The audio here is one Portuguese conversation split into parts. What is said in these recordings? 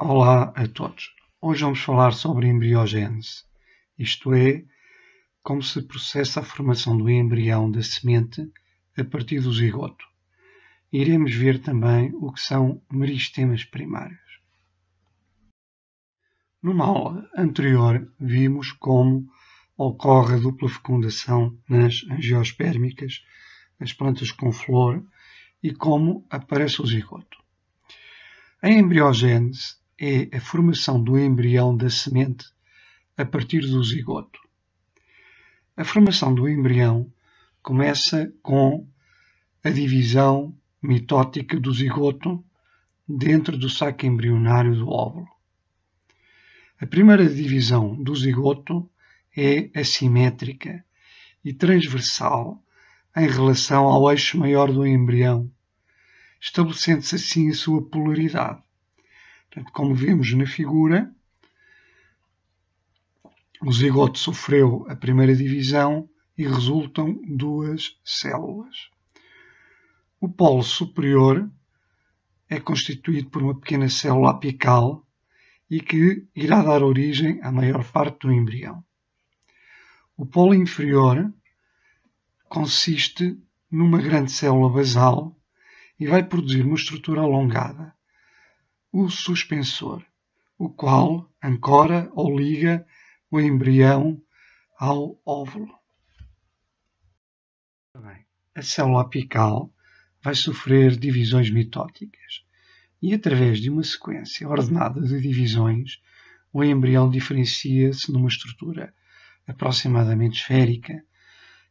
Olá a todos. Hoje vamos falar sobre a embriogênese, isto é, como se processa a formação do embrião da semente a partir do zigoto. Iremos ver também o que são meristemas primários. Numa aula anterior vimos como ocorre a dupla fecundação nas angiospermicas, as plantas com flor, e como aparece o zigoto. A embriogênese é a formação do embrião da semente a partir do zigoto. A formação do embrião começa com a divisão mitótica do zigoto dentro do saco embrionário do óvulo. A primeira divisão do zigoto é assimétrica e transversal em relação ao eixo maior do embrião, estabelecendo-se assim a sua polaridade. Portanto, como vemos na figura, o zigoto sofreu a primeira divisão e resultam duas células. O polo superior é constituído por uma pequena célula apical e que irá dar origem à maior parte do embrião. O polo inferior consiste numa grande célula basal e vai produzir uma estrutura alongada, o suspensor, o qual ancora ou liga o embrião ao óvulo. A célula apical vai sofrer divisões mitóticas e, através de uma sequência ordenada de divisões, o embrião diferencia-se numa estrutura aproximadamente esférica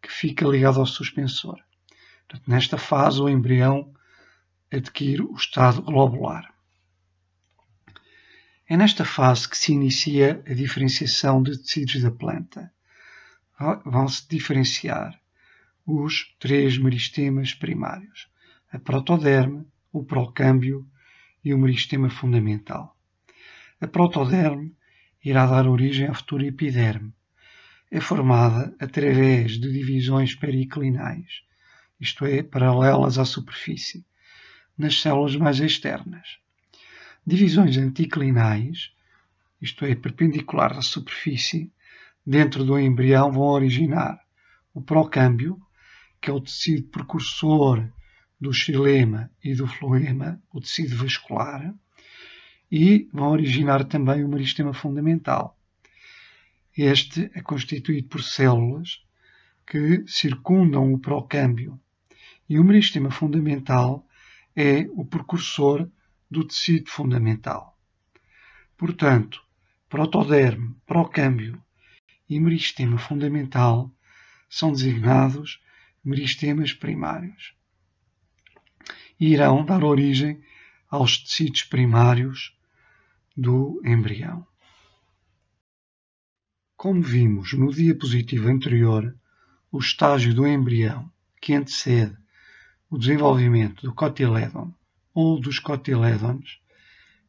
que fica ligada ao suspensor. Portanto, nesta fase, o embrião adquire o estado globular. É nesta fase que se inicia a diferenciação de tecidos da planta. Vão-se diferenciar os três meristemas primários: a protoderme, o procâmbio e o meristema fundamental. A protoderme irá dar origem à futura epiderme. É formada através de divisões periclinais, isto é, paralelas à superfície, nas células mais externas. Divisões anticlinais, isto é, perpendiculares à superfície, dentro do embrião vão originar o procâmbio, que é o tecido precursor do xilema e do floema, o tecido vascular, e vão originar também o meristema fundamental. Este é constituído por células que circundam o procâmbio, e o meristema fundamental é o precursor do tecido fundamental. Portanto, protoderme, procâmbio e meristema fundamental são designados meristemas primários e irão dar origem aos tecidos primários do embrião. Como vimos no diapositivo anterior, o estágio do embrião que antecede o desenvolvimento do cotilédon ou dos cotilédons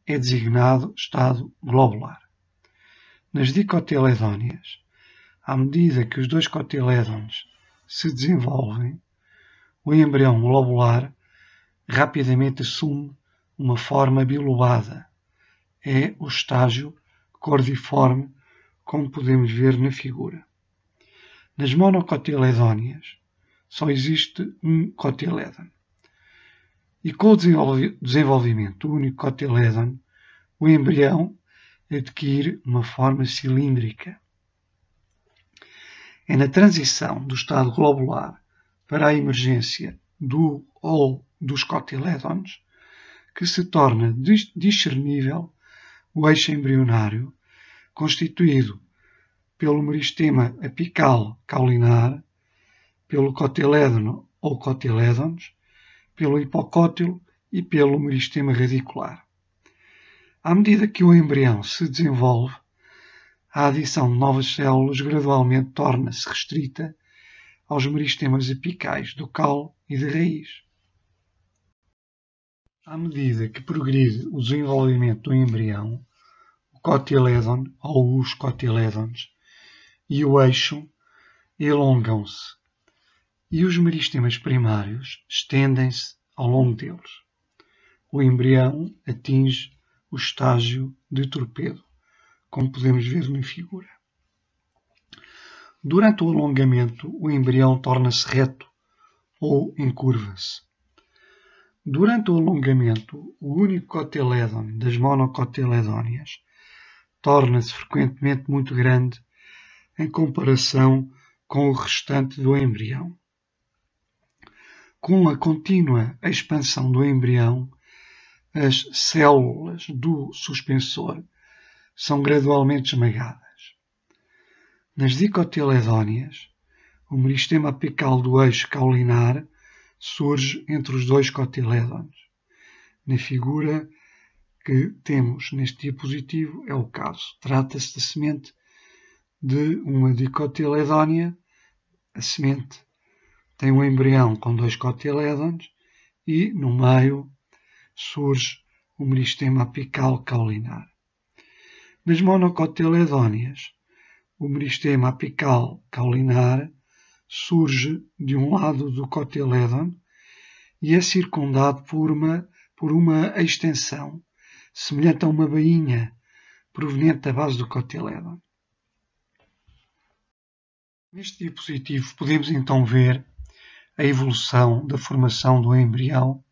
é designado estado globular. Nas dicotiledóneas, à medida que os dois cotilédons se desenvolvem, o embrião globular rapidamente assume uma forma bilobada. É o estágio cordiforme, como podemos ver na figura. Nas monocotiledóneas, só existe um cotilédon. E com o desenvolvimento do único cotilédon, o embrião adquire uma forma cilíndrica. É na transição do estado globular para a emergência do ou dos cotilédons que se torna discernível o eixo embrionário, constituído pelo meristema apical caulinar, pelo cotilédon ou cotilédons, pelo hipocótilo e pelo meristema radicular. À medida que o embrião se desenvolve, a adição de novas células gradualmente torna-se restrita aos meristemas apicais do caule e da raiz. À medida que progride o desenvolvimento do embrião, o cotilédon ou os cotilédons e o eixo elongam-se e os meristemas primários estendem-se ao longo deles. O embrião atinge o estágio de torpedo, como podemos ver na figura. Durante o alongamento, o embrião torna-se reto ou encurva-se. Durante o alongamento, o único cotilédon das monocotiledóneas torna-se frequentemente muito grande em comparação com o restante do embrião. Com a contínua expansão do embrião, as células do suspensor são gradualmente esmagadas. Nas dicotiledóneas, o meristema apical do eixo caulinar surge entre os dois cotilédons. Na figura que temos neste diapositivo é o caso. Trata-se da semente de uma dicotiledónea. A semente tem um embrião com dois cotilédons e, no meio, surge o meristema apical caulinar. Nas monocotiledóneas, o meristema apical caulinar surge de um lado do cotilédon e é circundado por uma extensão semelhante a uma bainha proveniente da base do cotilédon. Neste diapositivo podemos então ver a evolução da formação do embrião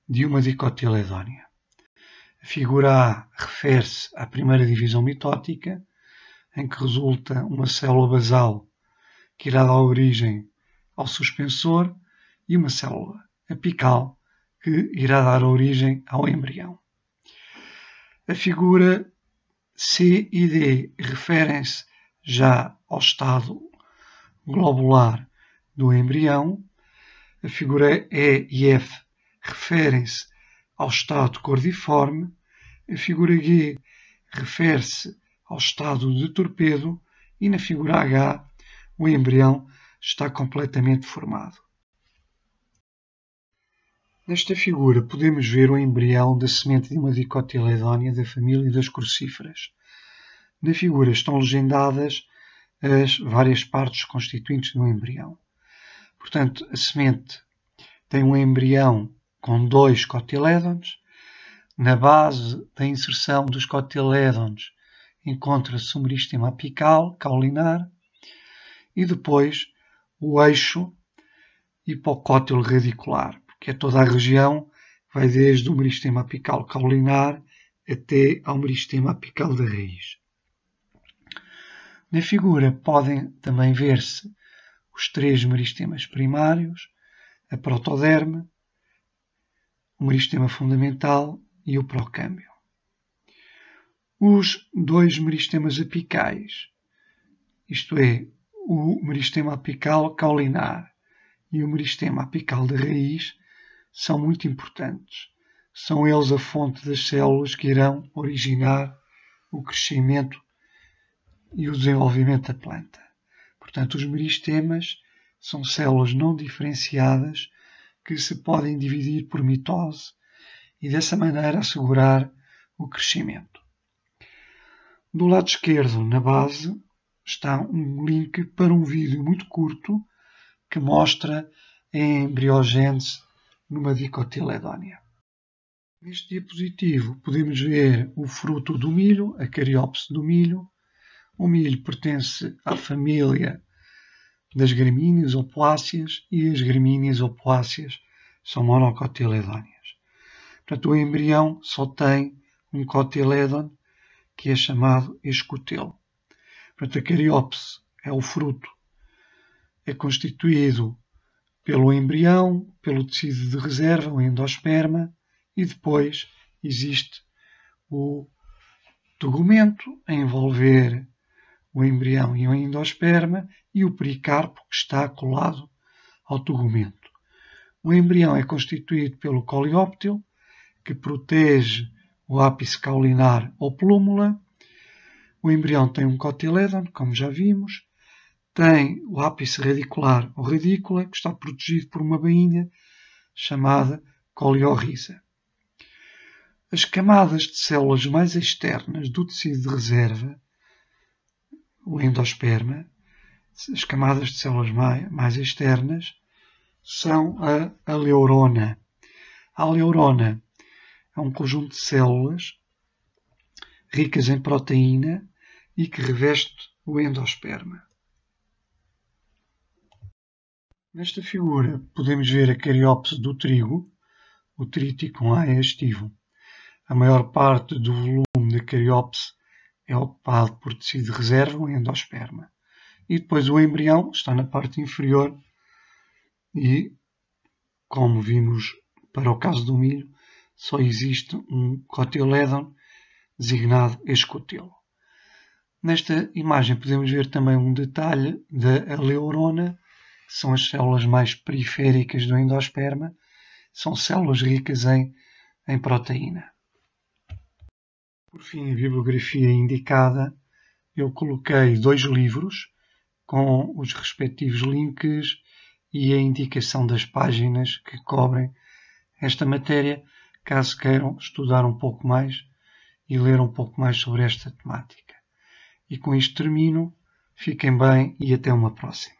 de uma dicotiledónea. A figura A refere-se à primeira divisão mitótica, em que resulta uma célula basal que irá dar origem ao suspensor e uma célula apical que irá dar origem ao embrião. A figura C e D referem-se já ao estado globular do embrião. A figura E e F referem-se ao estado cordiforme. A figura G refere-se ao estado de torpedo e na figura H o embrião está completamente formado. Nesta figura podemos ver o embrião da semente de uma dicotiledónea da família das crucíferas. Na figura estão legendadas as várias partes constituintes do embrião. Portanto, a semente tem um embrião com dois cotilédons. Na base da inserção dos cotilédons encontra-se o meristema apical caulinar e depois o eixo hipocótilo radicular, que é toda a região que vai desde o meristema apical caulinar até ao meristema apical da raiz. Na figura podem também ver-se os três meristemas primários, a protoderme, o meristema fundamental e o procâmbio. Os dois meristemas apicais, isto é, o meristema apical caulinar e o meristema apical da raiz, são muito importantes. São eles a fonte das células que irão originar o crescimento e o desenvolvimento da planta. Portanto, os meristemas são células não diferenciadas que se podem dividir por mitose e dessa maneira assegurar o crescimento. Do lado esquerdo, na base, está um link para um vídeo muito curto que mostra a embriogênese numa dicotiledónea. Neste diapositivo podemos ver o fruto do milho, a cariópse do milho. O milho pertence à família das gramíneas opuláceas e as gramíneas opuláceas são monocotiledóneas. Portanto, o embrião só tem um cotilédon que é chamado escutelo. Portanto, a cariópse é o fruto. É constituído pelo embrião, pelo tecido de reserva, o endosperma, e depois existe o tegumento a envolver o embrião e o endosperma e o pericarpo que está colado ao tegumento. O embrião é constituído pelo coleóptilo, que protege o ápice caulinar ou plúmula. O embrião tem um cotilédon, como já vimos. Tem o ápice radicular ou radícula, que está protegido por uma bainha chamada coleorrhiza. As camadas de células mais externas do tecido de reserva, o endosperma, as camadas de células mais externas, são a aleurona. A aleurona é um conjunto de células ricas em proteína e que reveste o endosperma. Nesta figura podemos ver a cariopse do trigo, o tríticum A é estivo. A maior parte do volume da cariopse é ocupado por tecido de reserva, o endosperma. E depois o embrião está na parte inferior e, como vimos para o caso do milho, só existe um cotilédon designado escutelo. Nesta imagem podemos ver também um detalhe da aleurona, que são as células mais periféricas do endosperma, são células ricas em proteína. Por fim, a bibliografia indicada, eu coloquei 2 livros com os respectivos links e a indicação das páginas que cobrem esta matéria, caso queiram estudar um pouco mais e ler um pouco mais sobre esta temática. E com isto termino. Fiquem bem e até uma próxima.